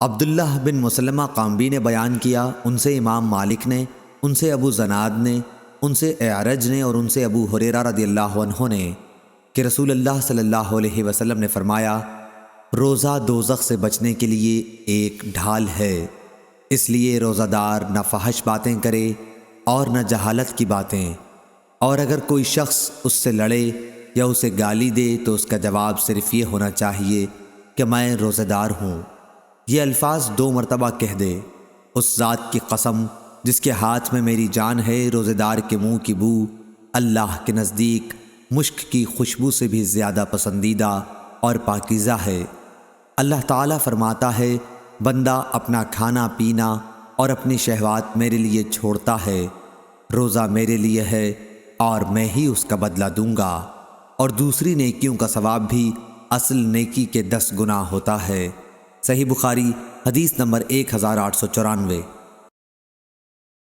عبداللہ بن مسلمہ قامبی نے بیان کیا، ان سے امام مالک نے، ان سے ابو زناد نے، ان سے اعرج نے اور ان سے ابو ہریرہ رضی اللہ عنہ نے کہ رسول اللہ صلی اللہ علیہ وسلم نے فرمایا، روزہ دوزخ سے بچنے کے لیے ایک ڈھال ہے، اس لیے روزہ دار نہ فحش باتیں کرے اور نہ جہالت کی باتیں، اور اگر کوئی شخص اس سے لڑے یا اسے گالی دے تو اس کا جواب صرف یہ ہونا چاہیے کہ میں روزہ دار ہوں۔ یہ الفاظ 2 مرتبہ کہہ دے، اس ذات کی قسم جس کے ہاتھ میں میری جان ہے، روزہ دار کے منہ کی بو اللہ کے نزدیک مشک کی خوشبو سے بھی زیادہ پسندیدہ اور پاکیزہ ہے۔ اللہ تعالیٰ فرماتا ہے، بندہ اپنا کھانا پینا اور اپنی شہوات میرے لیے چھوڑتا ہے، روزہ میرے لیے ہے اور میں ہی اس کا بدلہ دوں گا، اور دوسری نیکیوں کا ثواب بھی اصل نیکی کے 10 گنا ہوتا ہے۔ صحیح بخاری حدیث نمبر 1894۔